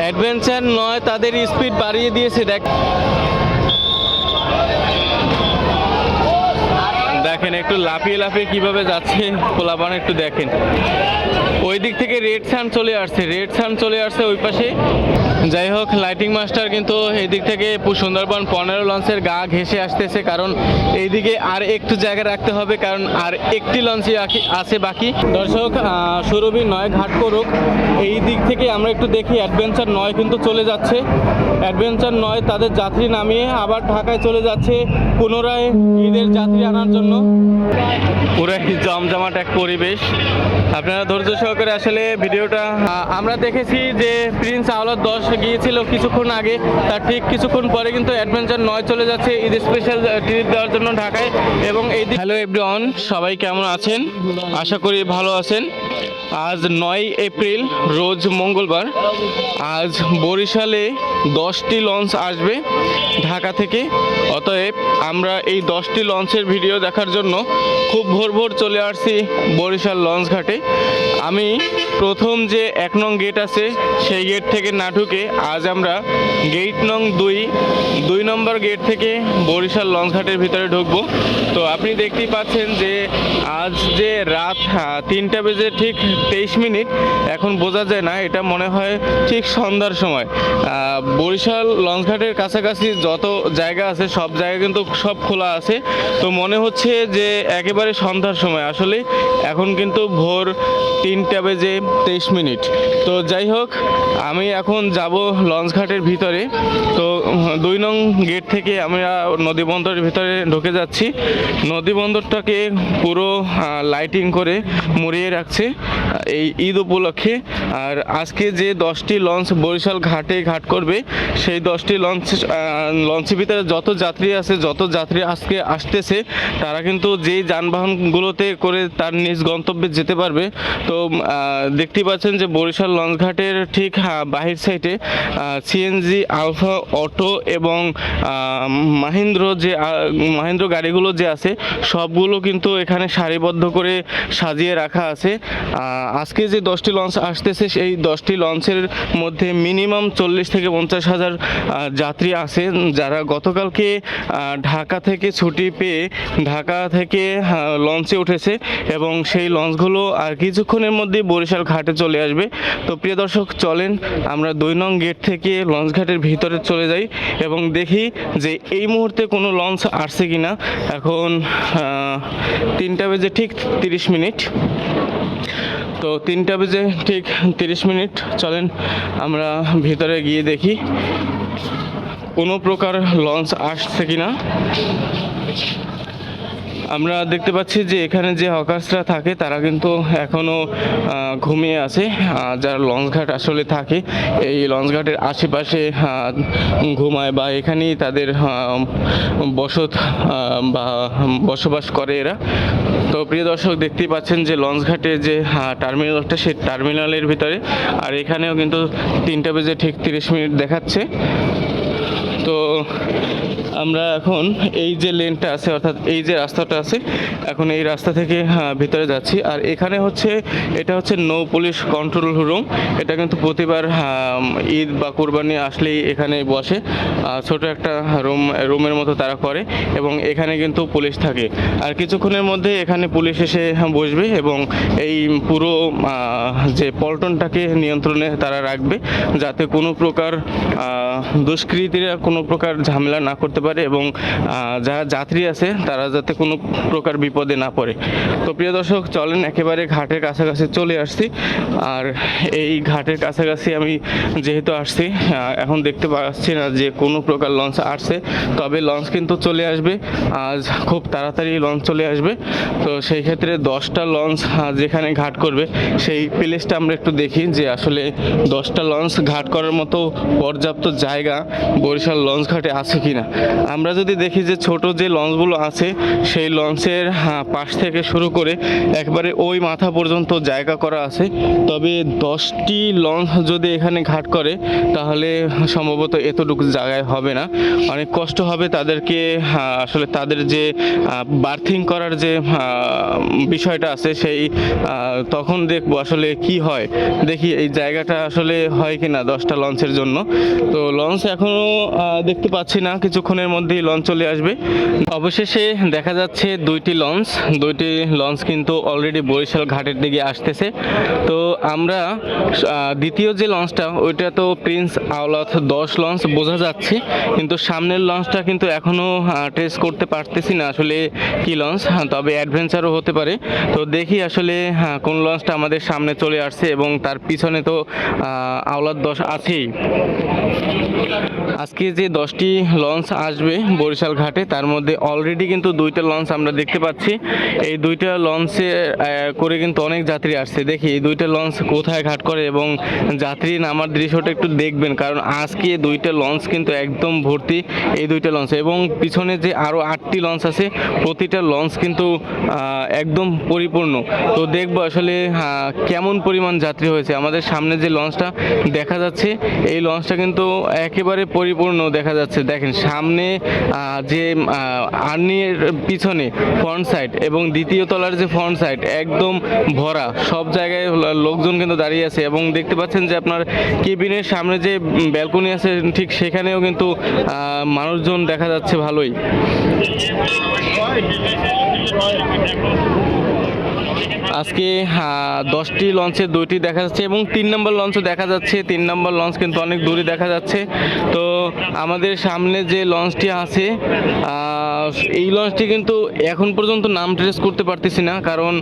Adventure 9 তাদের speed বাড়িয়ে দিয়েছে। দেখেন একটু লাফিয়ে লাফিয়ে কিভাবে যাচ্ছে পোলাপান, একটু দেখেন। ওই দিক থেকে রেড সান চলে আসছে ওই পাশে। যাই হোক, লাইটিং মাস্টার কিন্তু এই দিক থেকে সুন্দরবন 15 লঞ্চের গা ঘেঁষে আসতেছে, কারণ এইদিকে আর একটু জায়গা রাখতে হবে, কারণ আর একটি লঞ্চই আছে বাকি। দর্শক, সুরভি 9 ঘাট করুক, এই দিক থেকে আমরা একটু দেখি। অ্যাডভেঞ্চার 9 কিন্তু চলে যাচ্ছে। অ্যাডভেঞ্চার 9 তাদের যাত্রী নামিয়ে আবার ঢাকায় চলে যাচ্ছে পুনরায় ঈদের যাত্রী আনার জন্য। পুরাই জমজমাট এক পরিবেশ। আপনারা ধৈর্য সহকারে আসলে ভিডিওটা আমরা দেখেছি যে প্রিন্স আওলাদ 10 গিয়েছিল কিছুক্ষণ আগে, তার ঠিক কিছুক্ষণ পরে কিন্তু অ্যাডভেঞ্চার 9 চলে যাচ্ছে ঈদ স্পেশাল ট্রিট দেওয়ার জন্য ঢাকায়। এবং এই হ্যালো এভরিওয়ান, সবাই কেমন আছেন? আশা করি ভালো আছেন। আজ 9 এপ্রিল, রোজ মঙ্গলবার। আজ বরিশালে 10টি লঞ্চ আসবে ঢাকা থেকে। অতএব আমরা এই 10টি লঞ্চের ভিডিও দেখার জন্য খুব ভোর ভোর চলে আসছি বরিশাল লঞ্চ ঘাটে। আমি প্রথম যে 1 নং গেট আছে সেই গেট থেকে না ঢুকে আজ আমরা গেট নং 2 নম্বর গেট থেকে বরিশাল লঞ্চ ঘাটের ভিতরে ঢুকবো। তো আপনি দেখতেই পাচ্ছেন যে আজ যে রাত 3টা বেজে ঠিক 23 মিনিট, এখন বোঝা যায় না, এটা মনে হয় ঠিক সন্ধ্যার সময়। বরিশাল লঞ্চ ঘাটের কাছাকাছি যত জায়গা আছে সব জায়গা কিন্তু সব খোলা আছে, তো মনে হচ্ছে যে একেবারে সন্ধ্যার সময়। আসলে এখন কিন্তু ভোর 3টা বেজে 23 মিনিট। তো যাই হোক, আমি এখন যাব লঞ্চ ঘাটের ভিতরে। তো 2 নং গেট থেকে আমরা নদী বন্দরের ভিতরে ঢুকে যাচ্ছি। নদী বন্দরটাকে পুরো লাইটিং করে মুড়িয়ে রাখছে এই ঈদ উপলক্ষে। আর আজকে যে 10টি লঞ্চ বরিশাল ঘাটে ঘাট করবে, সেই 10টি লঞ্চের ভিতরে যত যাত্রী আজকে আসতেছে, তারা কিন্তু যেই যানবাহনগুলোতে করে তার নিজ গন্তব্যে যেতে পারবে। তো দেখতে পাচ্ছেন যে বরিশাল লঞ্চ ঘাটের ঠিক বাহির সাইডে সিএনজি, আলফা, অটো এবং মাহিন্দ্র গাড়িগুলো যে আছে সবগুলো কিন্তু এখানে সারিবদ্ধ করে সাজিয়ে রাখা আছে। আজকে যে 10টি লঞ্চ আসতেছে সেই 10টি লঞ্চের মধ্যে মিনিমাম 40 থেকে 50 হাজার যাত্রী আছে, যারা গতকালকে ঢাকা থেকে ছুটি পেয়ে ঢাকা থেকে লঞ্চে উঠেছে এবং সেই লঞ্চগুলো আর কিছুক্ষণের মধ্যেই বরিশাল ঘাটে চলে আসবে। তো প্রিয় দর্শক, চলেন আমরা 2 নং গেট থেকে লঞ্চ ঘাটের ভিতরে চলে যাই এবং দেখি যে এই মুহূর্তে কোনো লঞ্চ আসছে কিনা। এখন 3টা বেজে ঠিক 30 মিনিট। তো 3টা বেজে ঠিক 30 মিনিট, চলেন আমরা ভিতরে গিয়ে দেখি কোনো প্রকার লঞ্চ আসছে কিনা। আমরা দেখতে পাচ্ছি যে এখানে যে হকার্সরা থাকে তারা কিন্তু এখনও ঘুমিয়ে আছে। যারা লঞ্চ ঘাট আসলে থাকে এই লঞ্চ ঘাটের আশেপাশে ঘুমায় বা এখানেই তাদের বসবাস করে এরা। তো প্রিয় দর্শক, দেখতেই পাচ্ছেন যে লঞ্চ ঘাটে যে টার্মিনালটা, সেই টার্মিনালের ভিতরে। আর এখানেও কিন্তু 3টা বেজে ঠিক 30 মিনিট দেখাচ্ছে। তো আমরা এখন এই যে লেনটা আছে, অর্থাৎ এই যে রাস্তাটা আছে, এখন এই রাস্তা থেকে ভিতরে যাচ্ছি। আর এখানে এটা হচ্ছে নৌ পুলিশ কন্ট্রোল রুম। এটা কিন্তু প্রতিবার ঈদ বা কুরবানি আসলেই এখানে বসে, ছোট একটা রুমের মতো তারা করে এবং এখানে কিন্তু পুলিশ থাকে। আর কিছুক্ষণের মধ্যে এখানে পুলিশ এসে বসবে এবং এই পুরো যে পল্টনটাকে নিয়ন্ত্রণে তারা রাখবে, যাতে কোনো প্রকার দুষ্কৃতীরা কোনো প্রকার ঝামেলা না করতে পারে এবং যারা যাত্রী আছে তারা যাতে কোনো প্রকার বিপদে না পড়ে। তো প্রিয় দর্শক, চলেন একেবারে ঘাটের কাছাকাছি চলে আসছি। আর এই ঘাটের কাছাকাছি আমি যেহেতু আসছি, এখন দেখতে পাচ্ছি না যে কোনো প্রকার লঞ্চ আসছে, তবে লঞ্চ কিন্তু চলে আসবে আজ, খুব তাড়াতাড়ি লঞ্চ চলে আসবে। তো সেই ক্ষেত্রে 10টা লঞ্চ যেখানে ঘাট করবে সেই প্লেসটা আমরা একটু দেখি যে আসলে 10টা লঞ্চ ঘাট করার মতো পর্যাপ্ত জায়গা বরিশাল লঞ্চ ঘাটে আছে কিনা। আমরা যদি দেখি যে ছোট যে লঞ্চগুলো আছে সেই লঞ্চের পাশ থেকে শুরু করে একবারে ওই মাথা পর্যন্ত জায়গা করা আছে। তবে 10টি লঞ্চ যদি এখানে ঘাট করে তাহলে সম্ভবত এতটুকু জায়গায় হবে না, অনেক কষ্ট হবে তাদেরকে। আসলে তাদের যে বার্থিং করার যে বিষয়টা আছে সেই তখন দেখবো আসলে কি হয়। দেখি এই জায়গাটা আসলে হয় কিনা 10টা লঞ্চের জন্য। তো লঞ্চ এখনো দেখতে পাচ্ছি না, কিছুক্ষণের মধ্যেই লঞ্চ চলে আসবে। অবশেষে দেখা যাচ্ছে দুইটি লঞ্চ কিন্তু অলরেডি বরিশাল ঘাটের দিকে আসতেছে। তো আমরা দ্বিতীয় যে লঞ্চটা ওইটা তো প্রিন্স আওলাদ 10 লঞ্চ বোঝা যাচ্ছে, কিন্তু সামনের লঞ্চটা কিন্তু এখনো টেস্ট করতে পারতেছি না আসলে কি লঞ্চ, তবে অ্যাডভেঞ্চারও হতে পারে। তো দেখি আসলে কোন লঞ্চটা আমাদের সামনে চলে আসছে, এবং তার পিছনে তো আওলাদ 10 আছেই। আজকে যে 10টি লঞ্চ আসবে বরিশাল ঘাটে তার মধ্যে অলরেডি কিন্তু 2টা লঞ্চ আমরা দেখতে পাচ্ছি। এই 2টা লঞ্চে করে কিন্তু অনেক যাত্রী আসছে। দেখি এই 2টা লঞ্চ কোথায় ঘাট করে এবং যাত্রী নামার দৃশ্যটা একটু দেখবেন, কারণ আজকে 2টা লঞ্চ কিন্তু একদম ভর্তি এই 2টা লঞ্চ, এবং পিছনে যে আরও 8টি লঞ্চ আছে প্রতিটা লঞ্চ কিন্তু একদম পরিপূর্ণ। তো দেখবো আসলে কেমন পরিমাণ যাত্রী হয়েছে। আমাদের সামনে যে লঞ্চটা দেখা যাচ্ছে এই লঞ্চটা কিন্তু একেবারে পরিপূর্ণ দেখা যাচ্ছে। দেখেন সামনে যে আর্নির পিছনে ফ্রন্ট সাইড এবং দ্বিতীয় তলার যে ফ্রন্ট সাইড একদম ভরা, সব জায়গায় লোকজন কিন্তু দাঁড়িয়ে আছে। এবং দেখতে পাচ্ছেন যে আপনার কেবিনের সামনে যে ব্যালকনি আছে ঠিক সেখানেও কিন্তু মানুষজন দেখা যাচ্ছে ভালোই। আজকে 10টি লঞ্চে 2টি দেখা যাচ্ছে এবং 3 নম্বর লঞ্চও দেখা যাচ্ছে। 3 নম্বর লঞ্চ কিন্তু অনেক দূরে দেখা যাচ্ছে। তো আমাদের সামনে যে লঞ্চটি আছে এই লঞ্চটি কিন্তু এখন পর্যন্ত নাম ট্রেস করতে পারতেছি না, কারণ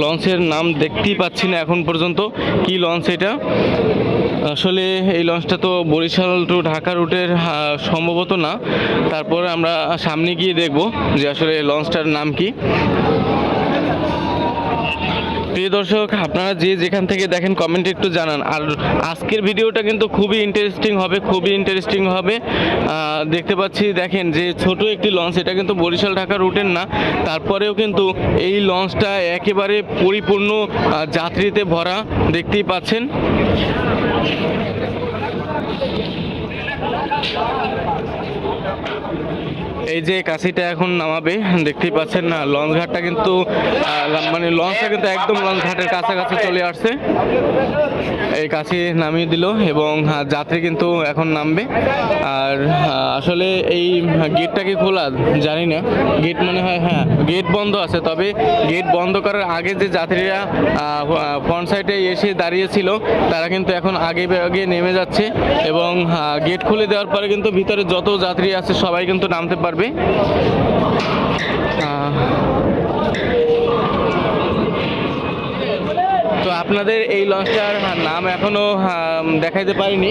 লঞ্চের নাম দেখতেই পাচ্ছি না এখন পর্যন্ত কি লঞ্চ এটা। আসলে এই লঞ্চটা তো বরিশাল টু ঢাকা রুটের সম্ভবত না। তারপরে আমরা সামনে গিয়ে দেখব যে আসলে লঞ্চটার নাম কি। প্রিয় দর্শক, আপনারা যে যেখান থেকে দেখেন কমেন্টে একটু জানান। আর আজকের ভিডিওটা কিন্তু খুবই ইন্টারেস্টিং হবে। দেখতে পাচ্ছি দেখেন যে ছোট একটি লঞ্চ, এটা কিন্তু বরিশাল ঢাকা রুটের না, তারপরেও কিন্তু এই লঞ্চটা একেবারে পরিপূর্ণ যাত্রীতে ভরা, দেখতেই পাচ্ছেন। এই যে কাছিটা এখন নামাবে, দেখতেই পাচ্ছেন না লঞ্চ ঘাটটা কিন্তু মানে লঞ্চটা কিন্তু একদম লঞ্চ ঘাটের কাছাকাছি চলে আসছে। এই কাছি নামিয়ে দিল এবং যাত্রী কিন্তু এখন নামবে। আর আসলে এই গেটটা কি খোলা জানি না, গেট মনে হয় গেট বন্ধ আছে। তবে গেট বন্ধ করার আগে যে যাত্রীরা ফ্রন্ট সাইডে এসে দাঁড়িয়েছিল তারা কিন্তু এখন আগে নেমে যাচ্ছে, এবং গেট খুলে দেওয়ার পরে কিন্তু ভিতরে যত যাত্রী আছে সবাই কিন্তু নামতে পারবে। তো আপনাদের এই লঞ্চটার নাম এখনো দেখাইতে পারিনি,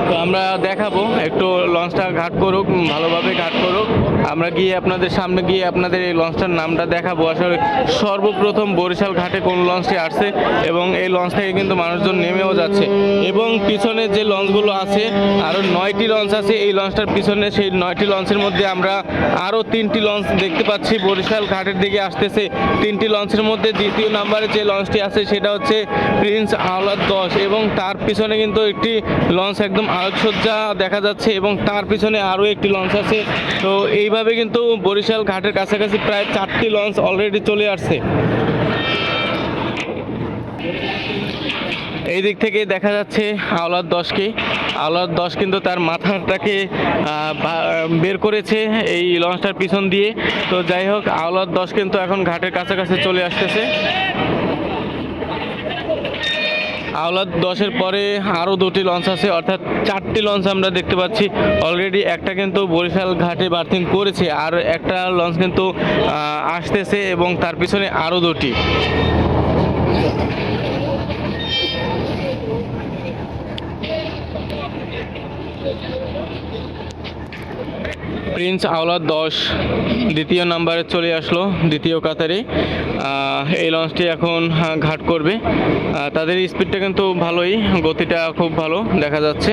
তো আমরা দেখাবো। একটু লঞ্চটা ঘাট করুক, ভালোভাবে ঘাট করুক, আমরা গিয়ে আপনাদের সামনে গিয়ে আপনাদের এই লঞ্চটার নামটা দেখাবো। আসলে সর্বপ্রথম বরিশাল ঘাটে কোন লঞ্চটি আসছে এবং এই লঞ্চ থেকে কিন্তু মানুষজন নেমেও যাচ্ছে। এবং পিছনে যে লঞ্চগুলো আছে আরও 9টি লঞ্চ আছে এই লঞ্চটার পিছনে, সেই 9টি লঞ্চের মধ্যে আমরা আরও 3টি লঞ্চ দেখতে পাচ্ছি বরিশাল ঘাটের দিকে আসতেছে। 3টি লঞ্চের মধ্যে দ্বিতীয় নম্বরে যে লঞ্চটি আছে সেটা হচ্ছে প্রিন্স আওলাদ 10, এবং তার পিছনে কিন্তু একটি লঞ্চ একদম আলোকসজ্জা দেখা যাচ্ছে, এবং তার পিছনে আরও একটি লঞ্চ আছে। তো এইভাবে কিন্তু বরিশাল ঘাটের কাছাকাছি প্রায় 4টি লঞ্চ অলরেডি চলে আসছে। এই দিক থেকে দেখা যাচ্ছে আওলাদ 10কে। আওলাদ 10 কিন্তু তার মাথাটাকে বের করেছে এই লঞ্চটার পিছন দিয়ে। তো যাই হোক, আওলাদ 10 কিন্তু এখন ঘাটের কাছাকাছি চলে আসতেছে। আওলাদ 10-এর পরে আরও 2টি লঞ্চ আছে, অর্থাৎ 4টি লঞ্চ আমরা দেখতে পাচ্ছি অলরেডি। একটা কিন্তু বরিশাল ঘাটে বার্থিং করেছে, আর একটা লঞ্চ কিন্তু আসতেছে, এবং তার পিছনে আরও 2টি। প্রিন্স আওলাদ 10 দ্বিতীয় নাম্বারে চলে আসলো, দ্বিতীয় কাতারে। এই লঞ্চটি এখন ঘাট করবে। তাদের স্পিডটা কিন্তু ভালোই, গতিটা খুব ভালো দেখা যাচ্ছে।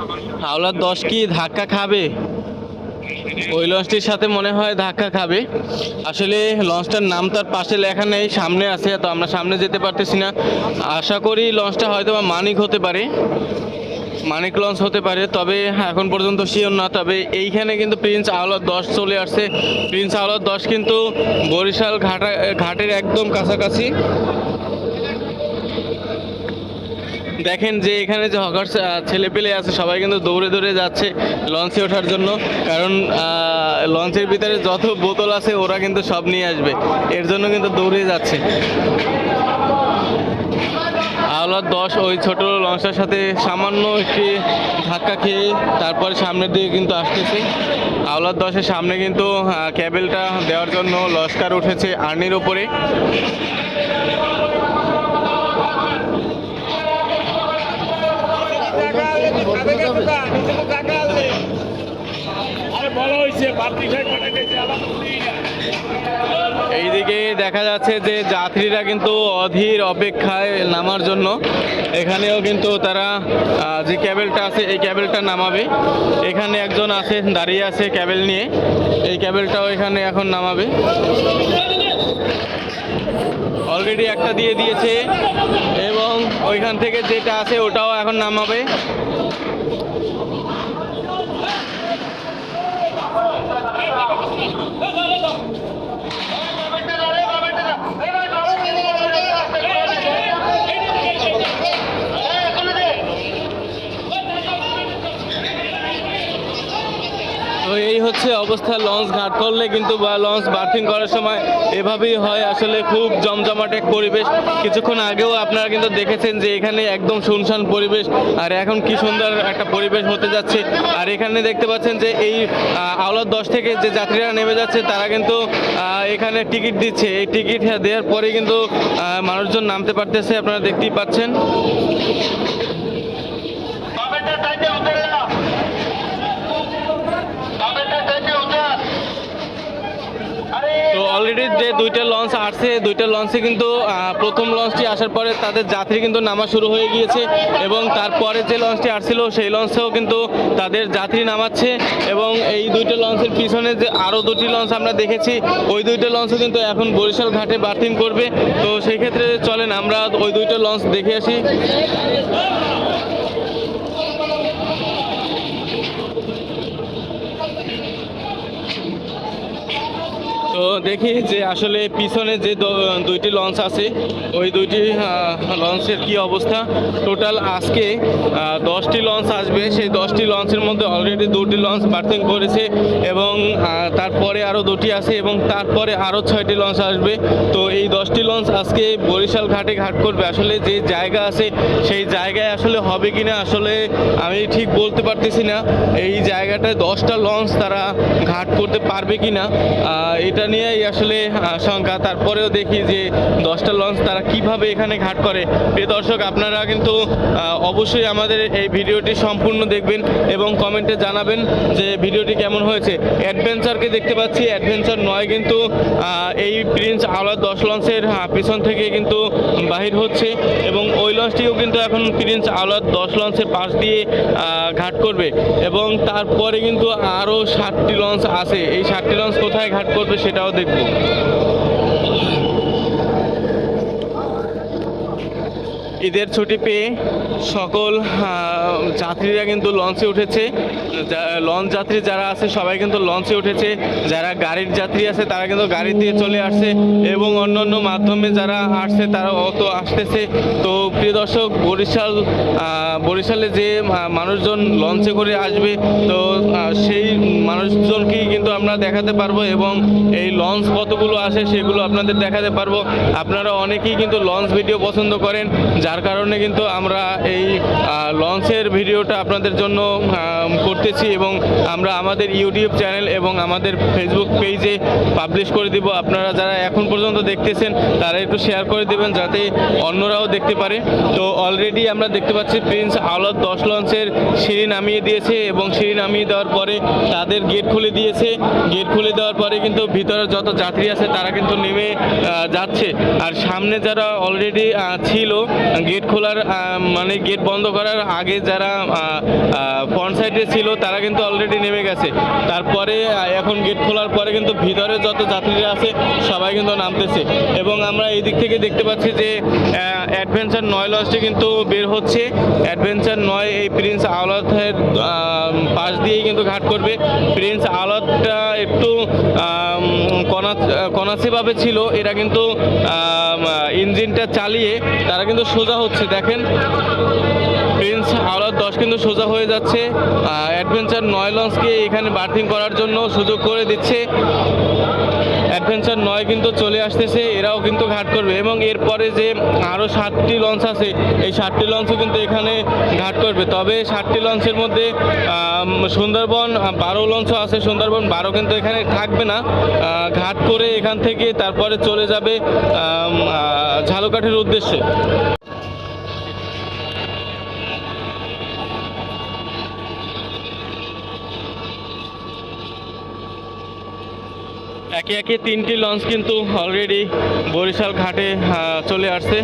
হাওলাত 10 কি ধাক্কা খাবে? ওই লঞ্চটির সাথে মনে হয় ধাক্কা খাবে। আসলে লঞ্চটার নাম তার পাশে লেখা নেই, সামনে আছে, তো আমরা সামনে যেতে পারতেছি না। আশা করি লঞ্চটা হয়তো বা মানিক হতে পারে, মানিক লঞ্চ হতে পারে, তবে এখন পর্যন্ত শিওর না। তবে এইখানে কিন্তু প্রিন্স আওলাদ 10 চলে আসছে। প্রিন্স আওলাদ 10 কিন্তু বরিশাল ঘাটের একদম কাছাকাছি। দেখেন যে এখানে যে হকার ছেলে পেলে আছে সবাই কিন্তু দৌড়ে দৌড়ে যাচ্ছে লঞ্চে ওঠার জন্য, কারণ লঞ্চের ভিতরে যত বোতল আছে ওরা কিন্তু সব নিয়ে আসবে, এর জন্য কিন্তু দৌড়ে যাচ্ছে। আওলাদ 10 ওই ছোট লঞ্চটার সাথে সামান্য একটি ধাক্কা খেয়ে তারপরে সামনের দিকে কিন্তু আসতেছে। আওলাদ 10-এর সামনে কিন্তু ক্যাবেলটা দেওয়ার জন্য লস্কার উঠেছে আর্নির ওপরে। এইদিকে দেখা যাচ্ছে যে যাত্রীরা কিন্তু অধীর অপেক্ষায় নামার জন্য। এখানেও কিন্তু তারা যে ক্যাবেলটা আছে এই ক্যাবেলটা নামাবে। এখানে একজন আছে দাঁড়িয়ে আছে ক্যাবেল নিয়ে, এই ক্যাবেলটাও এখানে এখন নামাবে। অলরেডি একটা দিয়ে দিয়েছে এবং ওইখান থেকে যেটা আছে ওটাও এখন নামাবে। তো এই হচ্ছে অবস্থা। লঞ্চ ঘাট করলে কিন্তু বা লঞ্চ বার্থিং করার সময় এভাবেই হয়, আসলে খুব জমজমাট এক পরিবেশ। কিছুক্ষণ আগেও আপনারা কিন্তু দেখেছেন যে এখানে একদম শুনশান পরিবেশ, আর এখন কি সুন্দর একটা পরিবেশ হতে যাচ্ছে। আর এখানে দেখতে পাচ্ছেন যে এই আওলাদ 10 থেকে যে যাত্রীরা নেমে যাচ্ছে তারা কিন্তু এখানে টিকিট দিচ্ছে। এই টিকিট দেওয়ার পরে কিন্তু মানুষজন নামতে পারতেছে, আপনারা দেখতেই পাচ্ছেন। তো অলরেডি যে দুইটা লঞ্চ আসছে, দুইটা লঞ্চে কিন্তু প্রথম লঞ্চটি আসার পরে তাদের যাত্রী কিন্তু নামা শুরু হয়ে গিয়েছে, এবং তারপরে যে লঞ্চটি আসছিল সেই লঞ্চেও কিন্তু তাদের যাত্রী নামাচ্ছে। এবং এই দুইটা লঞ্চের পিছনে যে আরও দুটি লঞ্চ আমরা দেখেছি, ওই দুইটা লঞ্চও কিন্তু এখন বরিশাল ঘাটে বার্থিং করবে। তো সেই ক্ষেত্রে চলেন আমরা ওই দুইটা লঞ্চ দেখে আসি। তো দেখি যে আসলে পিছনে যে দুইটি লঞ্চ আছে ওই দুইটি লঞ্চের কি অবস্থা। টোটাল আজকে 10টি লঞ্চ আসবে, সেই 10টি লঞ্চের মধ্যে অলরেডি 2টি লঞ্চ বার্থিং করেছে, এবং তারপরে আরও 2টি আছে, এবং তারপরে আরও 6টি লঞ্চ আসবে। তো এই 10টি লঞ্চ আজকে বরিশাল ঘাটে ঘাট করবে। আসলে যে জায়গা আছে সেই জায়গায় আসলে হবে কিনা আসলে আমি ঠিক বলতে পারতেছি না। এই জায়গাটায় 10টা লঞ্চ তারা ঘাট করতে পারবে কিনা এটা নিয়েই আসলে শঙ্কা। তারপরেও দেখি যে 10টা লঞ্চ তারা কিভাবে এখানে ঘাট করে। প্রিয় দর্শক, আপনারা কিন্তু অবশ্যই আমাদের এই ভিডিওটি সম্পূর্ণ দেখবেন এবং কমেন্টে জানাবেন যে ভিডিওটি কেমন হয়েছে। অ্যাডভেঞ্চারকে দেখতে পাচ্ছি, অ্যাডভেঞ্চার 9 কিন্তু এই প্রিন্স আওলাদ 10 লঞ্চের পিছন থেকে কিন্তু বাহির হচ্ছে, এবং ওই লঞ্চটিও কিন্তু এখন প্রিন্স আওলাদ 10 লঞ্চের পাশ দিয়ে ঘাট করবে। এবং তারপরে কিন্তু আরও 7টি লঞ্চ আছে, এই 7টি লঞ্চ কোথায় ঘাট করবে সেটাও দেখব। ঈদের ছুটি পেয়ে সকল যাত্রীরা কিন্তু লঞ্চে উঠেছে। লঞ্চ যাত্রী যারা আছে সবাই কিন্তু লঞ্চে উঠেছে, যারা গাড়ির যাত্রী আছে তারা কিন্তু গাড়ি দিয়ে চলে আসছে, এবং অন্যান্য মাধ্যমে যারা আসছে তারা অত আসতেছে। তো প্রিয় দর্শক, বরিশালে যে মানুষজন লঞ্চে করে আসবে, তো সেই মানুষজনকেই কিন্তু আমরা দেখাতে পারবো, এবং এই লঞ্চ কতগুলো আসে সেগুলো আপনাদের দেখাতে পারবো। আপনারা অনেকেই কিন্তু লঞ্চ ভিডিও পছন্দ করেন, যার কারণে কিন্তু আমরা এই লঞ্চের ভিডিওটা আপনাদের জন্য করতেছি, এবং আমরা আমাদের ইউটিউব চ্যানেল এবং আমাদের ফেসবুক পেজে পাবলিশ করে দিব। আপনারা যারা এখন পর্যন্ত দেখতেছেন তারা একটু শেয়ার করে দেবেন যাতে অন্যরাও দেখতে পারে। তো অলরেডি আমরা দেখতে পাচ্ছি প্রিন্স আওলাদ 10 লঞ্চের সিঁড়ি নামিয়ে দিয়েছে, এবং সিঁড়ি নামিয়ে দেওয়ার পরে তাদের গেট খুলে দিয়েছে। গেট খুলে দেওয়ার পরে কিন্তু ভিতরে যত যাত্রী আছে তারা কিন্তু নেমে যাচ্ছে। আর সামনে যারা অলরেডি ছিল গেট খোলার মানে গেট বন্ধ করার আগে যারা ফ্রন্ট সাইডে ছিল তারা কিন্তু অলরেডি নেমে গেছে। তারপরে এখন গেট খোলার পরে কিন্তু ভিতরে যত যাত্রীরা আছে সবাই কিন্তু নামতেছে এবং আমরা এই দিক থেকে দেখতে পাচ্ছি যে অ্যাডভেঞ্চার 9 লঞ্চটি কিন্তু বের হচ্ছে। অ্যাডভেঞ্চার 9 এই প্রিন্স আওলাদের পাশ দিয়েই কিন্তু ঘাট করবে। প্রিন্স আওলাদটা একটু কনাসিভাবে ছিল, এরা কিন্তু ইঞ্জিনটা চালিয়ে তারা কিন্তু সোজা হচ্ছে। দেখেন প্রিন্স আওলাদ 10 কিন্তু সোজা হয়ে যাচ্ছে। অ্যাডভেঞ্চার 9 লঞ্চকে এখানে বার্থিং করার জন্য সুযোগ করে দিচ্ছে। অ্যাডভেঞ্চার 9 কিন্তু চলে আসতেছে, এরাও কিন্তু ঘাট করবে এবং এরপরে যে আরও 7টি লঞ্চ আছে এই 7টি লঞ্চও কিন্তু এখানে ঘাট করবে। তবে 7টি লঞ্চের মধ্যে সুন্দরবন 12 লঞ্চও আছে, সুন্দরবন 12 কিন্তু এখানে থাকবে না, ঘাট করে এখান থেকে তারপরে চলে যাবে ঝালকাঠির উদ্দেশ্যে। একে একে 3টি লঞ্চ কিন্তু অলরেডি বরিশাল ঘাটে চলে আসছে।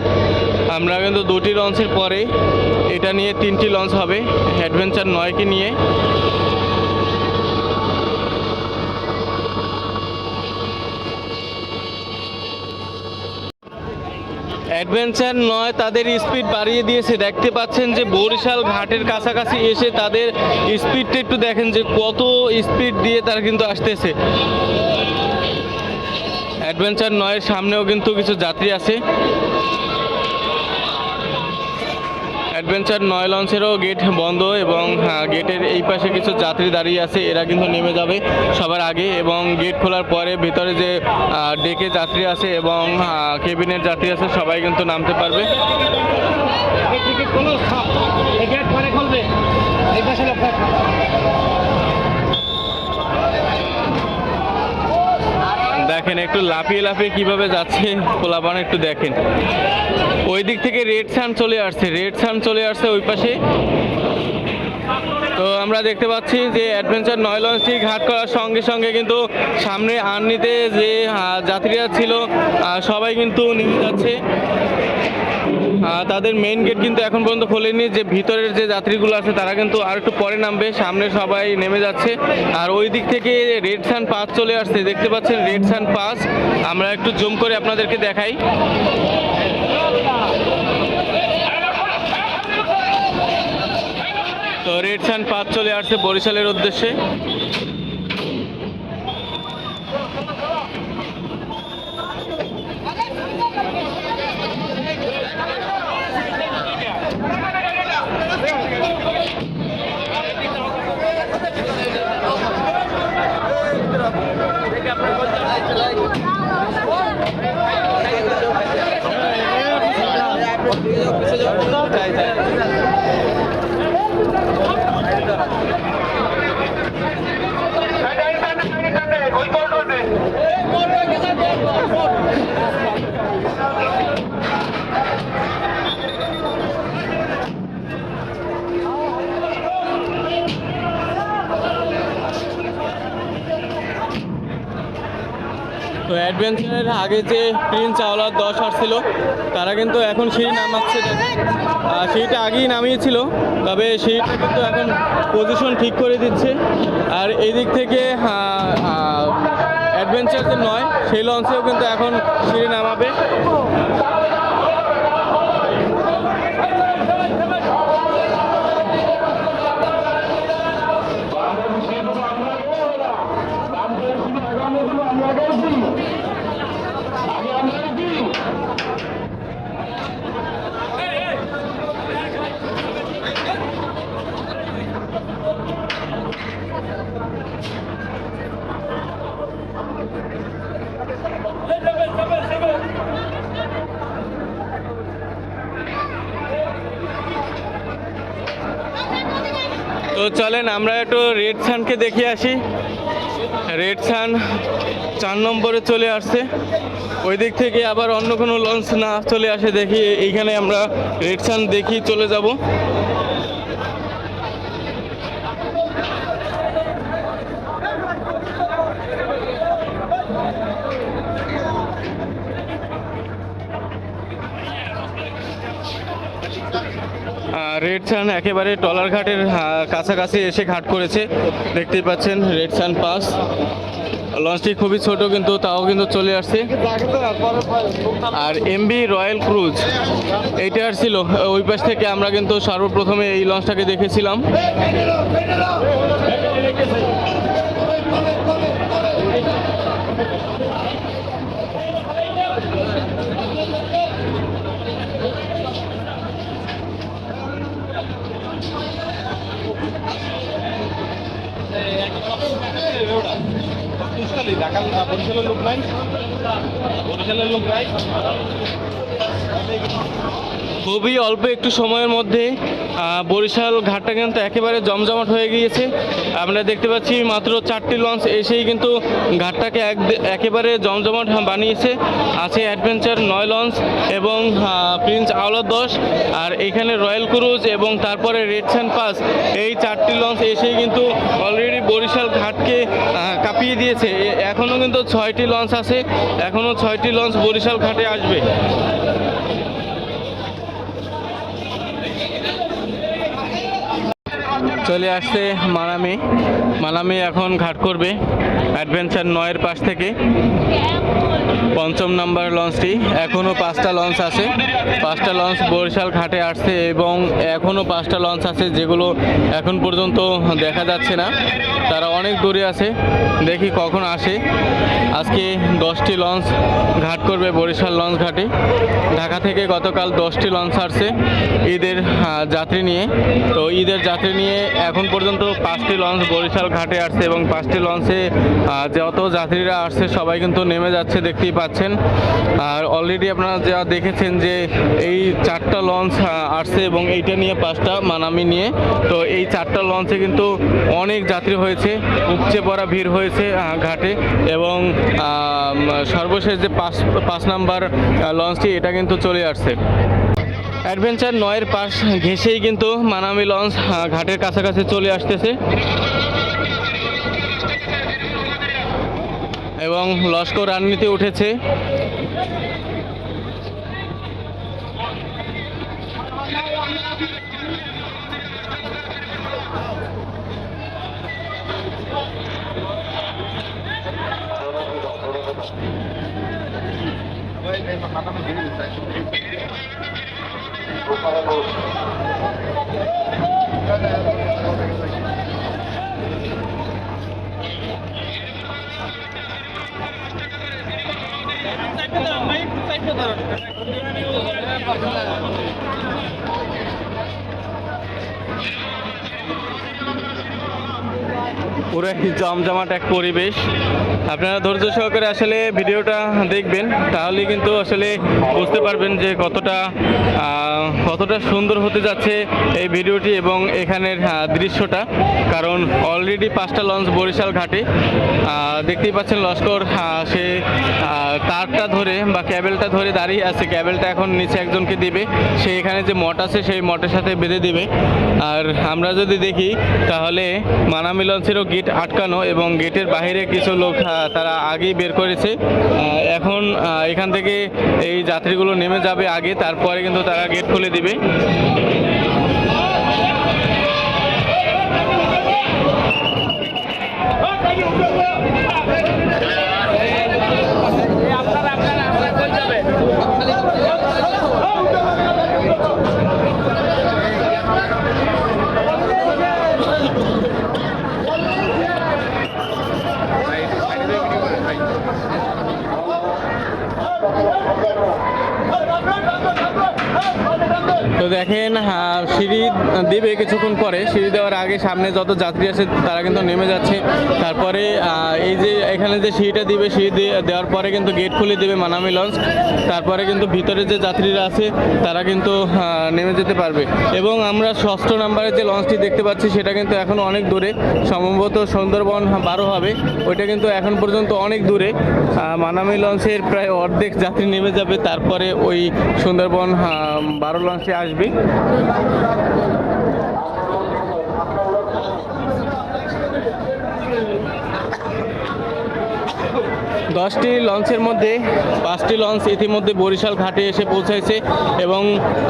আমরা কিন্তু 2টি লঞ্চের পরে এটা নিয়ে 3টি লঞ্চ হবে অ্যাডভেঞ্চার 9কে নিয়ে। অ্যাডভেঞ্চার 9 তাদের স্পিড বাড়িয়ে দিয়েছে। দেখতে পাচ্ছেন যে বরিশাল ঘাটের কাছাকাছি এসে তাদের স্পিডটা একটু দেখেন যে কত স্পিড দিয়ে তারা কিন্তু আসতেছে। অ্যাডভেঞ্চার 9 সামনেও কিন্তু কিছু যাত্রী আছে। অ্যাডভেঞ্চার 9 লঞ্চেরও গেট বন্ধ এবং গেটের এই পাশে কিছু যাত্রী দাঁড়িয়ে আছে, এরা কিন্তু নেমে যাবে সবার আগে এবং গেট খোলার পরে ভিতরে যে ডেকে যাত্রী আছে এবং কেবিনের যাত্রী আছে সবাই কিন্তু নামতে পারবে। দেখেন একটু লাফিয়ে লাফিয়ে কিভাবে যাচ্ছে পোলাপান, একটু দেখেন। ওই দিক থেকে রেড সান চলে আসছে, রেড সান চলে আসছে ওই পাশে। তো আমরা দেখতে পাচ্ছি যে অ্যাডভেঞ্চার 9 লঞ্চটি ঘাট করার সঙ্গে সঙ্গে কিন্তু সামনে আর্নিতে যে যাত্রীরা ছিল সবাই কিন্তু নেমে যাচ্ছে। তাদের মেইন গেট কিন্তু এখন পর্যন্ত খোলেনি, যে ভিতরের যে যাত্রীগুলো আছে তারা কিন্তু আর একটু পরে নামবে, সামনে সবাই নেমে যাচ্ছে। আর ওই দিক থেকে রেড সান পাস চলে আসছে, দেখতে পাচ্ছেন রেড সান পাস। আমরা একটু জুম করে আপনাদেরকে দেখাই। তো রেড সান পাস চলে আসছে বরিশালের উদ্দেশ্যে। তো অ্যাডভেঞ্চারের আগে যে প্রিন্স আওলাদ 10 আসছিল তারা কিন্তু এখন সিঁড়ি নামাচ্ছে। সিঁড়িটা আগেই নামিয়েছিল, তবে সিঁড়িটা কিন্তু এখন পজিশন ঠিক করে দিচ্ছে। আর এই দিক থেকে অ্যাডভেঞ্চার যে 9 সেই লঞ্চেও কিন্তু এখন সিঁড়ি নামাবে। তো চলেন আমরা একটু রেড সানকে দেখে আসি। রেড সান 4 নম্বরে চলে আসছে। ওই দিক থেকে আবার অন্য কোনো লঞ্চ না চলে আসে দেখি, এইখানে আমরা রেড সান দেখি চলে যাব। রেড সান একেবারে টলার ঘাটের কাছাকাছি এসে ঘাট করেছে, দেখতেই পাচ্ছেন রেড সান পাস। লঞ্চটি খুবই ছোট কিন্তু তাও কিন্তু চলে আসছে। আর এমভি রয়্যাল ক্রুজ এইটা আসছিল ওই পাশ থেকে, আমরা কিন্তু সর্বপ্রথমে এই লঞ্চটাকে দেখেছিলাম। বরিশালের লোক নাই, বরিশালের লোক নাই। খুবই অল্প একটু সময়ের মধ্যে বরিশাল ঘাটটা কিন্তু একেবারে জমজমাট হয়ে গিয়েছে। আমরা দেখতে পাচ্ছি মাত্র 4টি লঞ্চ এসেই কিন্তু ঘাটটাকে একেবারে জমজমাট বানিয়েছে। আছে অ্যাডভেঞ্চার 9 লঞ্চ এবং প্রিন্স আওলাদ 10, আর এখানে রয়্যাল ক্রুজ এবং তারপরে রেড সান পাস, এই 4টি লঞ্চ এসেই কিন্তু অলরেডি বরিশাল ঘাটকে কাঁপিয়ে দিয়েছে। এখনও কিন্তু 6টি লঞ্চ আছে, এখনও 6টি লঞ্চ বরিশাল ঘাটে আসবে। চলে আসছে মানামি এখন ঘাট করবে অ্যাডভেঞ্চার 9-এর পাশ থেকে। 5ম নাম্বার লঞ্চটি, এখনও 5টা লঞ্চ আছে, 5টা লঞ্চ বরিশাল ঘাটে আসছে এবং এখনও 5টা লঞ্চ আছে যেগুলো এখন পর্যন্ত দেখা যাচ্ছে না, তারা অনেক দূরে আছে, দেখি কখন আসে। আজকে 10টি লঞ্চ ঘাট করবে বরিশাল লঞ্চ ঘাটে। ঢাকা থেকে গতকাল 10টি লঞ্চ আসছে ঈদের যাত্রী নিয়ে, তো ঈদের যাত্রী নিয়ে এখন পর্যন্ত 5টি লঞ্চ বরিশাল ঘাটে আসছে এবং 5টি লঞ্চে যত যাত্রীরা আসছে সবাই কিন্তু নেমে যাচ্ছে, দেখতেই পাচ্ছেন। আর অলরেডি আপনারা যা দেখেছেন যে এই 4টা লঞ্চ আসছে এবং এইটা নিয়ে 5টা মানামি নিয়ে, তো এই 4টা লঞ্চে কিন্তু অনেক যাত্রী হয়েছে, উপচে পড়া ভিড় হয়েছে ঘাটে। এবং সর্বশেষ যে 5 নাম্বার লঞ্চটি, এটা কিন্তু চলে আসছে। অ্যাডভেঞ্চার 9-এর পাশ ঘেঁষেই কিন্তু মানামি লঞ্চ ঘাটের কাছাকাছি চলে আসতেছে এবং লস্কর রান্নিতে উঠেছে। পুরো জমজমাট এক পরিবেশ। আপনারা ধৈর্য সহকারে আসলে ভিডিওটা দেখবেন, তাহলে কিন্তু আসলে বুঝতে পারবেন যে কতটা সুন্দর হতে যাচ্ছে এই ভিডিওটি এবং এখানের দৃশ্যটা। কারণ অলরেডি 5টা লঞ্চ বরিশাল ঘাটে, দেখতেই পাচ্ছেন লস্কর সে তারটা ধরে বা ক্যাবেলটা ধরে দাঁড়িয়ে আছে। ক্যাবেলটা এখন নিচে একজনকে দিবে, সে এখানে যে মঠ আছে সেই মঠের সাথে বেঁধে দিবে। আর আমরা যদি দেখি তাহলে মানামি লঞ্চেরও গেট আটকানো এবং গেটের বাইরে কিছু লোক তারা আগেই বের করেছে। এখন এখান থেকে এই যাত্রীগুলো নেমে যাবে আগে, তারপরে কিন্তু তারা গেট খুলে দিবে। তো দেখেন সিঁড়ি দিবে কিছুক্ষণ পরে, সিঁড়ি দেওয়ার আগে সামনে যত যাত্রী আছে তারা কিন্তু নেমে যাচ্ছে। তারপরে এই যে এখানে যে সিঁড়িটা দিবে, সিঁড়ি দেওয়ার পরে কিন্তু গেট খুলে দেবে মানামি লঞ্চ। তারপরে কিন্তু ভিতরে যে যাত্রীরা আছে তারা কিন্তু নেমে যেতে পারবে। এবং আমরা 6ষ্ঠ নাম্বারের যে লঞ্চটি দেখতে পাচ্ছি সেটা কিন্তু এখন অনেক দূরে, সম্ভবত সুন্দরবন 12 হবে, ওইটা কিন্তু এখন পর্যন্ত অনেক দূরে। মানামি লঞ্চের প্রায় অর্ধেক যাত্রী নেমে যাবে, তারপরে ওই সুন্দরবন 12 লঞ্চে আসবে। 10টি লঞ্চের মধ্যে 5টি লঞ্চ ইতিমধ্যে বরিশাল ঘাটে এসে পৌঁছাইছে এবং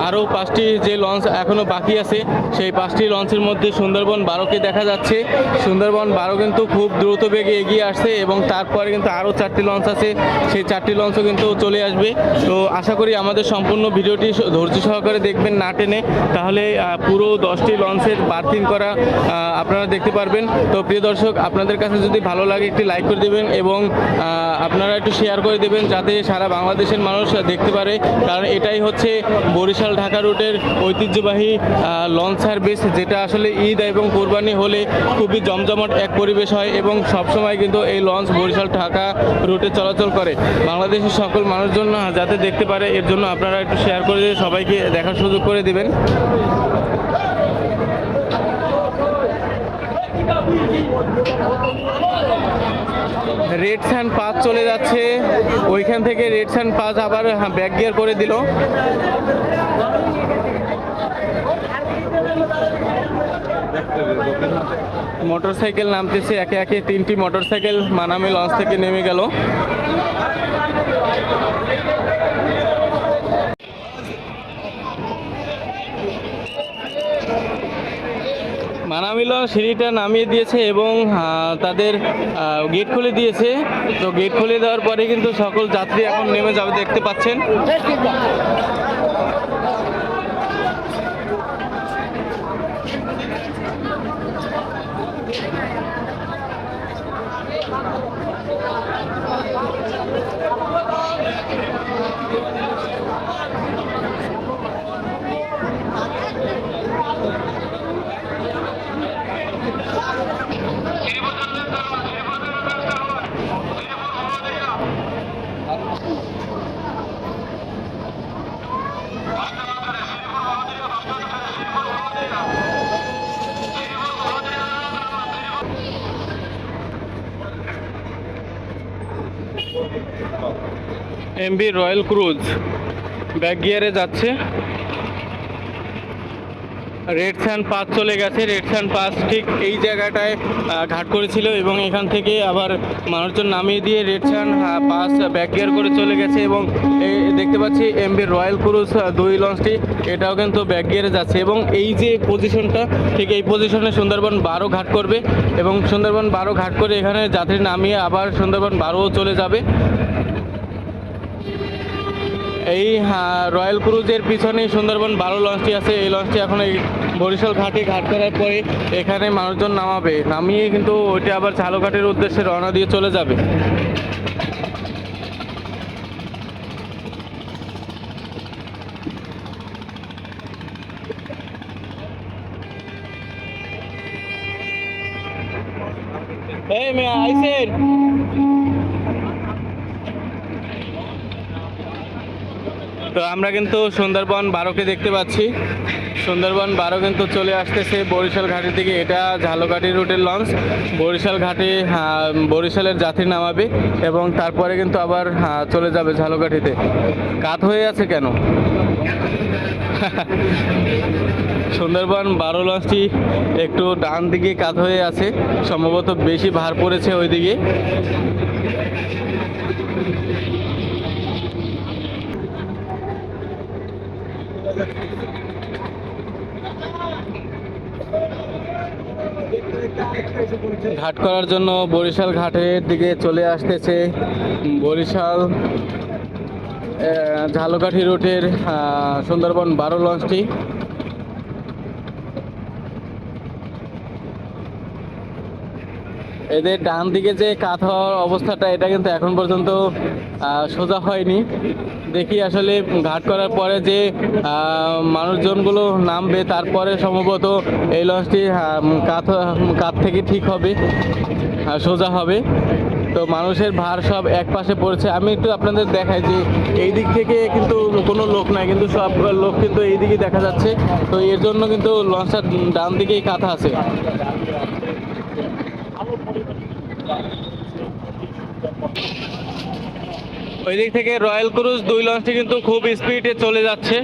আরও 5টি যে লঞ্চ এখনও বাকি আছে সেই 5টি লঞ্চের মধ্যে সুন্দরবন 12কে দেখা যাচ্ছে। সুন্দরবন 12 কিন্তু খুব দ্রুত বেগে এগিয়ে আসছে এবং তারপরে কিন্তু আরও 4টি লঞ্চ আছে, সেই 4টি লঞ্চও কিন্তু চলে আসবে। তো আশা করি আমাদের সম্পূর্ণ ভিডিওটি ধৈর্য সহকারে দেখবেন, না টেনে, তাহলে পুরো 10টি লঞ্চের বার্থিং করা আপনারা দেখতে পারবেন। তো প্রিয় দর্শক, আপনাদের কাছে যদি ভালো লাগে একটি লাইক করে দেবেন এবং আপনারা একটু শেয়ার করে দেবেন যাতে সারা বাংলাদেশের মানুষ দেখতে পারে, কারণ এটাই হচ্ছে বরিশাল ঢাকা রুটের ঐতিহ্যবাহী লঞ্চ সার্ভিস, যেটা আসলে ঈদ এবং কোরবানি হলে খুবই জমজমাট এক পরিবেশ হয় এবং সবসময় কিন্তু এই লঞ্চ বরিশাল ঢাকা রুটে চলাচল করে। বাংলাদেশের সকল মানুষজন যাতে দেখতে পারে এর জন্য আপনারা একটু শেয়ার করে দিয়ে সবাইকে দেখার সুযোগ করে দেবেন। রেড সান 5 চলে যাচ্ছে, ওইখান থেকে রেড সান 5 আবার ব্যাক গিয়ার করে দিল। মোটরসাইকেল নামতেছে একে একে, 3টি মোটরসাইকেল মানামে লঞ্চ থেকে নেমে গেল। মানামিল সিঁড়িটা নামিয়ে দিয়েছে এবং তাদের গেট খুলে দিয়েছে। তো গেট খুলে দেওয়ার পরে কিন্তু সকল যাত্রী এখন নেমে যাবে, দেখতে পাচ্ছেন। এমভি রয়্যাল ক্রুজ ব্যাক গিয়ারে যাচ্ছে। রেড সান 5 চলে গেছে। রেড সান 5 ঠিক এই জায়গাটায় ঘাট করেছিল এবং এখান থেকে আবার মানুষজন নামিয়ে দিয়ে রেড সান 5 ব্যাক গিয়ার করে চলে গেছে এবং দেখতে পাচ্ছি এমভি রয়্যাল ক্রুজ 2 লঞ্চটি এটাও কিন্তু ব্যাক গিয়ারে যাচ্ছে এবং এই যে পজিশনটা ঠিক এই পজিশনে সুন্দরবন 12 ঘাট করবে এবং সুন্দরবন 12 ঘাট করে এখানে যাত্রী নামিয়ে আবার সুন্দরবন 12 চলে যাবে। এই রয়্যাল ক্রুজের পিছনেই সুন্দরবন 12 লঞ্চটি আছে। এই লঞ্চটি এখন এই বরিশাল ঘাটে ঘাট করার পরে এখানে মানুষজন নামাবে, নামিয়ে কিন্তু ওইটা আবার ঝালকাঠির উদ্দেশ্যে রওনা দিয়ে চলে যাবে। এই মেয়ে আইসেন। তো আমরা কিন্তু সুন্দরবন 12কে দেখতে পাচ্ছি। সুন্দরবন 12 কিন্তু চলে আসতেছে বরিশাল ঘাটের দিকে। এটা ঝালকাঠি রুটের লঞ্চ, বরিশাল ঘাটে বরিশালের যাত্রী নামাবে এবং তারপরে কিন্তু আবার চলে যাবে ঝালকাঠিতে। কাত হয়ে আছে কেন? সুন্দরবন 12 লঞ্চটি একটু ডান দিকে কাত হয়ে আছে, সম্ভবত বেশি ভার পড়েছে ওই দিকে। ঘাট করার জন্য বরিশাল ঘাটের দিকে চলে আসতেছে বরিশাল ঝালকাঠি রুটের সুন্দরবন 12 লঞ্চটি। এদের ডান দিকে যে কাত হওয়ার অবস্থাটা এটা কিন্তু এখন পর্যন্ত সোজা হয়নি। দেখি আসলে ঘাট করার পরে যে মানুষজনগুলো নামবে তারপরে সম্ভবত এই লঞ্চটি কাত থেকে ঠিক হবে, সোজা হবে। তো মানুষের ভার সব এক পাশে পড়েছে। আমি একটু আপনাদের দেখাই যে এই দিক থেকে কিন্তু কোনো লোক নাই, কিন্তু সব লোক কিন্তু এই দিকে দেখা যাচ্ছে। তো এর জন্য কিন্তু লঞ্চটা ডান দিকেই কাঁথা আছে। ওই দিক থেকে রয়্যাল ক্রুজ 2 লঞ্চটি কিন্তু খুব স্পিডে চলে যাচ্ছে।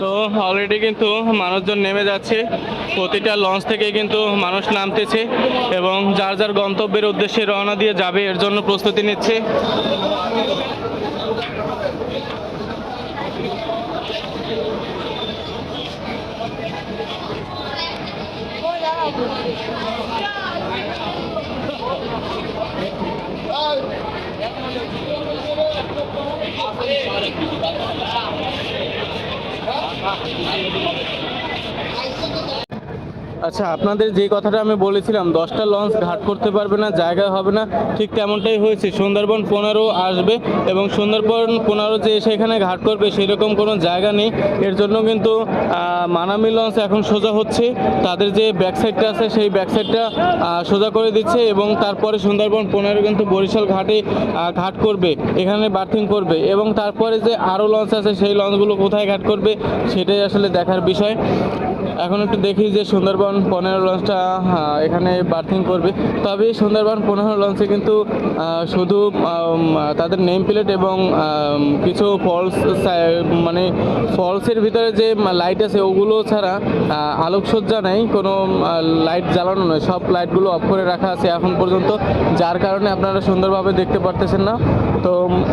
তো অলরেডি কিন্তু মানুষজন নেমে যাচ্ছে, প্রতিটা লঞ্চ থেকে কিন্তু মানুষ নামতেছে এবং যার যার গন্তব্যের উদ্দেশ্যে রওনা দিয়ে যাবে এর জন্য প্রস্তুতি নিচ্ছে। আচ্ছা, আপনাদের যে কথাটা আমি বলেছিলাম 10টা লঞ্চ ঘাট করতে পারবে না, জায়গা হবে না, ঠিক তেমনটাই হয়েছে। সুন্দরবন 15 আসবে এবং সুন্দরবন 15 যে সেখানে ঘাট করবে সেরকম কোনো জায়গা নেই। এর জন্য কিন্তু মানামি লঞ্চ এখন সোজা হচ্ছে, তাদের যে ব্যাক সাইডটা আছে সেই ব্যাক সাইডটা সোজা করে দিচ্ছে এবং তারপরে সুন্দরবন 15 কিন্তু বরিশাল ঘাটে ঘাট করবে, এখানে বার্থিং করবে এবং তারপরে যে আরও লঞ্চ আছে সেই লঞ্চগুলো কোথায় ঘাট করবে সেটাই আসলে দেখার বিষয়। এখন একটু দেখি যে সুন্দরবন 15 লঞ্চটা এখানে বার্থিং করবে। তবে সুন্দরবন 15 লঞ্চে কিন্তু শুধু তাদের নেম প্লেট এবং কিছু ফলস, মানে ফলসের ভিতরে যে লাইট আছে ওগুলো ছাড়া আলোকসজ্জা নেই, কোনো লাইট জ্বালানো নয়, সব লাইটগুলো অফ করে রাখা আছে এখন পর্যন্ত, যার কারণে আপনারা সুন্দরভাবে দেখতে পারতেছেন না। তো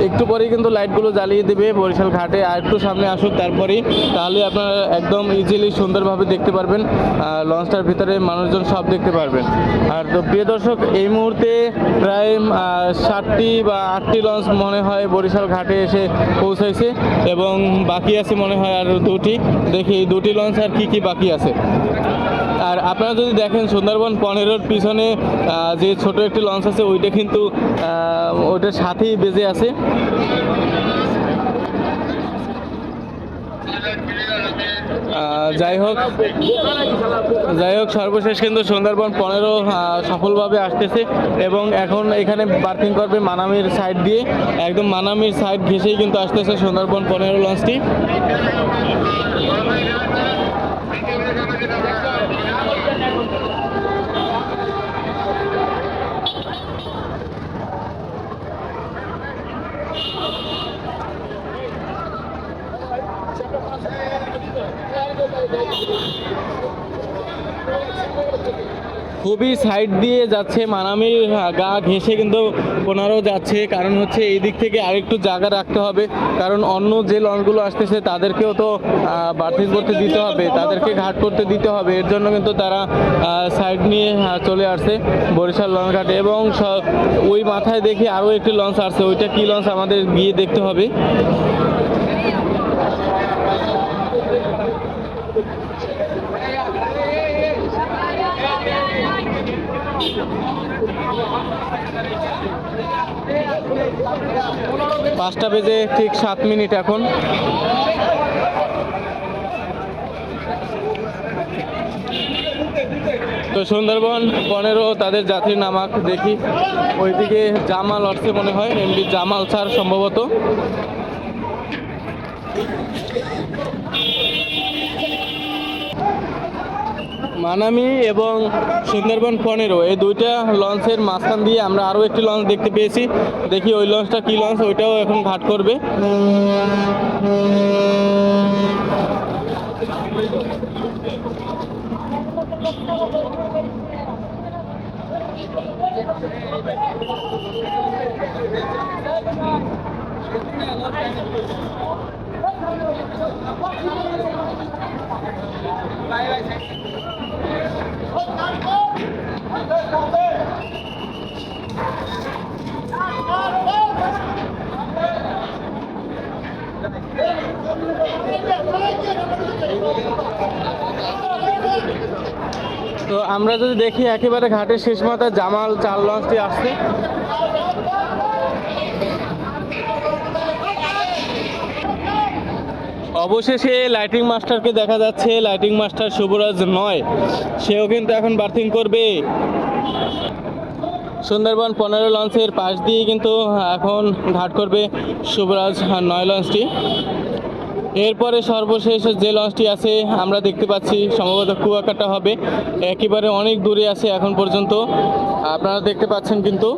একটু পরেই কিন্তু লাইটগুলো জ্বালিয়ে দেবে বরিশাল ঘাটে, আর একটু সামনে আসুক তারপরেই, তাহলে আপনারা একদম ইজিলি সুন্দরভাবে দেখতে পারবেন, লঞ্চটার ভিতরে মানুষজন সব দেখতে পারবেন। আর তো প্রিয় দর্শক, এই মুহূর্তে প্রায় 7টি বা 8টি লঞ্চ মনে হয় বরিশাল ঘাটে এসে পৌঁছাইছে এবং বাকি আছে মনে হয় আর 2টি। দেখি এই 2টি লঞ্চ আর কি বাকি আছে। আর আপনারা যদি দেখেন সুন্দরবন 15-র পিছনে যে ছোট একটি লঞ্চ আছে ওইটা কিন্তু ওইটার সাথেই বেজে আছে। যাই হোক সর্বশেষ কিন্তু সুন্দরবন 15 সফলভাবে আসতেছে এবং এখন এখানে বার্থিং করবে মানামির সাইড দিয়ে, একদম মানামির সাইড ঘেঁষেই কিন্তু আসতেছে সুন্দরবন 15 লঞ্চটি। খুবই সাইড দিয়ে যাচ্ছে, মানামির গা ঘেঁষে কিন্তু 15 যাচ্ছে, কারণ হচ্ছে এই দিক থেকে আরেকটু জায়গা রাখতে হবে, কারণ অন্য যে লঞ্চগুলো আসতেছে তাদেরকেও তো বার্থিং করতে দিতে হবে, তাদেরকে ঘাট করতে দিতে হবে। এর জন্য কিন্তু তারা সাইড নিয়ে চলে আসছে বরিশাল লঞ্চ ঘাটে এবং ওই মাথায় দেখি আরও একটি লঞ্চ আসছে, ওইটা কি লঞ্চ আমাদের গিয়ে দেখতে হবে। পাঁচটা বেজে ঠিক 7 মিনিট এখন। তো সুন্দরবন 15 তাদের যাত্রী নামাক দেখি, ওইদিকে জামাল আসছে মনে হয়, এমডি জামাল স্যার সম্ভবত। মানামি এবং সুন্দরবন 15 এই দুইটা লঞ্চের মাঝখান দিয়ে আমরা আরও একটি লঞ্চ দেখতে পেয়েছি, দেখি ওই লঞ্চটা কি লঞ্চ, ওইটাও এখন ঘাট করবে। তো আমরা যদি দেখি একেবারে ঘাটের শেষ মাথায় জামাল 4 লঞ্চটি আসছে। অবশেষে লাইটিং মাস্টারকে দেখা যাচ্ছে। লাইটিং মাস্টার শুভরাজ 9, সেও কিন্তু এখন বার্থিং করবে। সুন্দরবন 15 লঞ্চের পাশ দিয়ে কিন্তু এখন ঘাট করবে শুভরাজ 9 লঞ্চটি। এরপরে সর্বশেষ যে লঞ্চটি আছে আমরা দেখতে পাচ্ছি সম্ভবত কুয়াকাটা হবে, একেবারে অনেক দূরে আছে এখন পর্যন্ত। আপনারা দেখতে পাচ্ছেন কিন্তু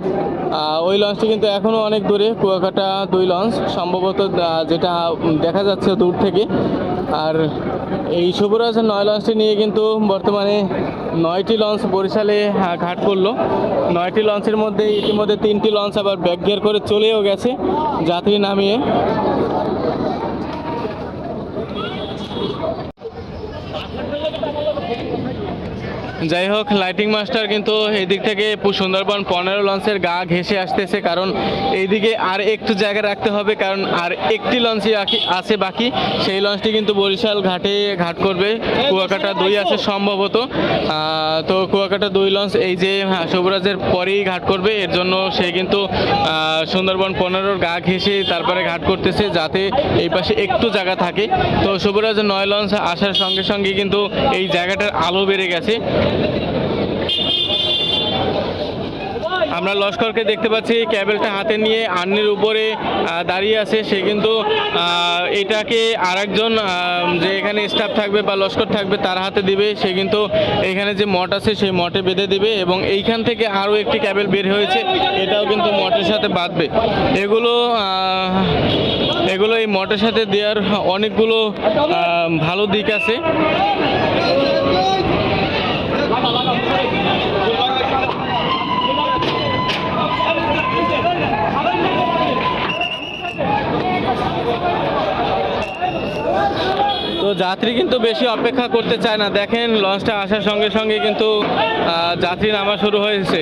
ওই লঞ্চটি কিন্তু এখনও অনেক দূরে, কুয়াকাটা 2 লঞ্চ সম্ভবত যেটা দেখা যাচ্ছে দূর থেকে। আর এই শুভরাজ 9 লঞ্চটি নিয়ে কিন্তু বর্তমানে 9টি লঞ্চ বরিশালে ঘাট করলো। 9টি লঞ্চের মধ্যে ইতিমধ্যে 3টি লঞ্চ আবার ব্যাক গিয়ার করে চলেও গেছে যাত্রী নামিয়ে। যাই হোক, লাইটিং মাস্টার কিন্তু এদিক থেকে সুন্দরবন 15 লঞ্চের গা ঘেঁষে আসতেছে, কারণ এইদিকে আর একটু জায়গা রাখতে হবে, কারণ আর একটি লঞ্চই আছে বাকি। সেই লঞ্চটি কিন্তু বরিশাল ঘাটে ঘাট করবে। কুয়াকাটা 2 আছে সম্ভবত। তো কুয়াকাটা 2 লঞ্চ এই যে শুভরাজের পরেই ঘাট করবে, এর জন্য সে কিন্তু সুন্দরবন 15 গা ঘেঁষে তারপরে ঘাট করতেছে, যাতে এই পাশে একটু জায়গা থাকে। তো শুভরাজ 9 লঞ্চ আসার সঙ্গে সঙ্গে কিন্তু এই জায়গাটার আলো বেড়ে গেছে। আমরা লস্করকে দেখতে পাচ্ছি ক্যাবেলটা হাতে নিয়ে আর্নির উপরে দাঁড়িয়ে আছে। সে কিন্তু এটাকে আরেকজন যে এখানে স্টাফ থাকবে বা লস্কর থাকবে তার হাতে দিবে। সে কিন্তু এখানে যে মঠ আছে সেই মঠে বেঁধে দিবে, এবং এইখান থেকে আরও একটি ক্যাবেল বের হয়েছে, এটাও কিন্তু মঠের সাথে বাঁধবে। এগুলো এই মঠের সাথে দেওয়ার অনেকগুলো ভালো দিক আছে। তো যাত্রী কিন্তু বেশি অপেক্ষা করতে চায় না। দেখেন লঞ্চটা আসার সঙ্গে সঙ্গে কিন্তু যাত্রী নামা শুরু হয়েছে।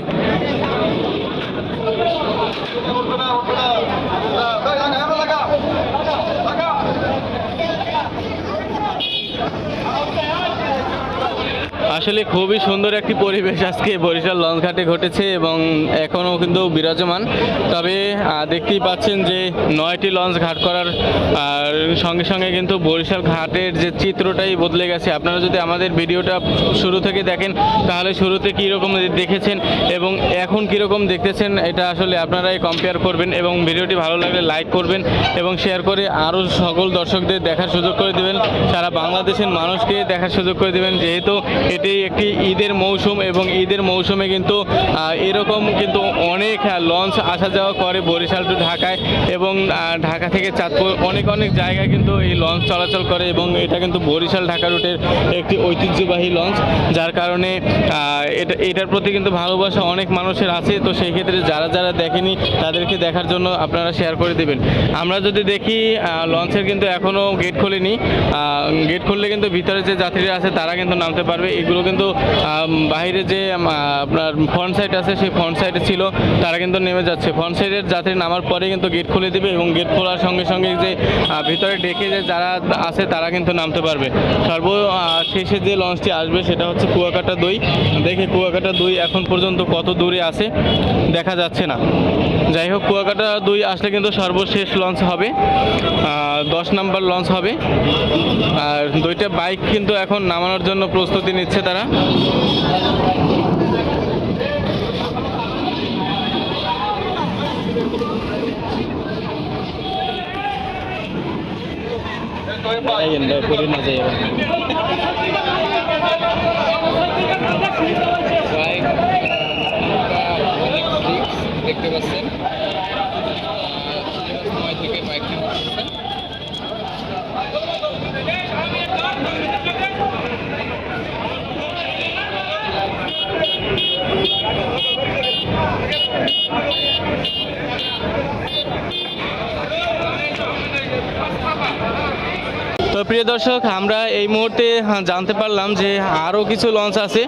আসলে খুবই সুন্দর একটি পরিবেশ আজকে বরিশাল লঞ্চ ঘাটে ঘটেছে এবং এখনও কিন্তু বিরাজমান। তবে দেখতেই পাচ্ছেন যে 9টি লঞ্চ ঘাট করার সঙ্গে সঙ্গে কিন্তু বরিশাল ঘাটের যে চিত্রটাই বদলে গেছে। আপনারা যদি আমাদের ভিডিওটা শুরু থেকে দেখেন তাহলে শুরুতে কীরকম দেখেছেন এবং এখন কীরকম দেখতেছেন এটা আসলে আপনারাই কম্পেয়ার করবেন। এবং ভিডিওটি ভালো লাগলে লাইক করবেন এবং শেয়ার করে আরও সকল দর্শকদের দেখার সুযোগ করে দেবেন, সারা বাংলাদেশের মানুষকে দেখার সুযোগ করে দেবেন। যেহেতু এটি একটি ঈদের মৌসুম এবং ঈদের মৌসুমে কিন্তু এরকম কিন্তু অনেক লঞ্চ আসা যাওয়া করে বরিশাল টু ঢাকায়, এবং ঢাকা থেকে চাঁদপুর অনেক জায়গায় কিন্তু এই লঞ্চ চলাচল করে, এবং এটা কিন্তু বরিশাল ঢাকা রুটের একটি ঐতিহ্যবাহী লঞ্চ, যার কারণে এটার প্রতি কিন্তু ভালোবাসা অনেক মানুষের আছে। তো সেই ক্ষেত্রে যারা দেখেনি তাদেরকে দেখার জন্য আপনারা শেয়ার করে দেবেন। আমরা যদি দেখি লঞ্চের কিন্তু এখনও গেট খোলেনি। গেট খুললে কিন্তু ভিতরে যে যাত্রীরা আছে তারা কিন্তু নামতে পারবে। এগুলো কিন্তু বাইরে যে আপনার ফ্রন্ট সাইড আছে সেই ফ্রন্ট সাইডে ছিল, তারা কিন্তু নেমে যাচ্ছে। ফ্রন্ট সাইডের যাত্রী নামার পরে কিন্তু গেট খুলে দেবে, এবং গেট খোলার সঙ্গে সঙ্গে যে ভিতরে ডেকে যে যারা আছে তারা কিন্তু নামতে পারবে। সর্বশেষে যে লঞ্চটি আসবে সেটা হচ্ছে কুয়াকাটা 2। দেখে কুয়াকাটা 2 এখন পর্যন্ত কত দূরে আছে দেখা যাচ্ছে না। যাই হোক, কুয়াকাটা 2 আসলে কিন্তু সর্বশেষ লঞ্চ হবে, 10 নম্বর লঞ্চ হবে। আর 2টা বাইক কিন্তু এখন নামানোর জন্য প্রস্তুতি নিচ্ছে তারা। দেখতে পাচ্ছেন থেকে বাইকটি তো প্রিয় দর্শক, আমরা এই মুহূর্তে জানতে পারলাম যে আরও কিছু লঞ্চ আছে।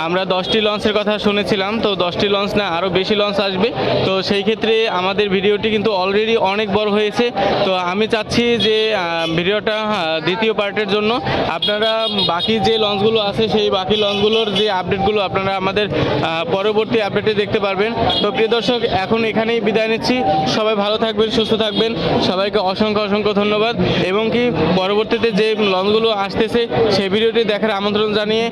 আমরা 10টি লঞ্চের কথা শুনেছিলাম, তো 10টি লঞ্চ না, আরও বেশি লঞ্চ আসবে। তো সেই ক্ষেত্রে আমাদের ভিডিওটি কিন্তু অলরেডি অনেক বড় হয়েছে। তো আমি চাচ্ছি যে ভিডিওটা দ্বিতীয় পার্টের জন্য আপনারা বাকি যে লঞ্চগুলো আছে সেই বাকি লঞ্চগুলোর যে আপডেটগুলো আপনারা আমাদের পরবর্তী আপডেটে দেখতে পারবেন। তো প্রিয় দর্শক, এখন এখানেই বিদায় নিচ্ছি। সবাই ভালো থাকবেন, সুস্থ থাকবেন। সবাইকে অসংখ্য অসংখ্য ধন্যবাদ, এবং কি পরবর্তীতে যে লঞ্চগুলো আসতেছে সেই ভিডিওটি দেখার আমন্ত্রণ জানিয়ে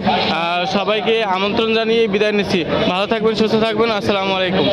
সবাইকে আমন্ত্রণ জানিয়ে বিদায় নিচ্ছি। ভালো থাকবেন, সুস্থ থাকবেন। আসসালামু আলাইকুম।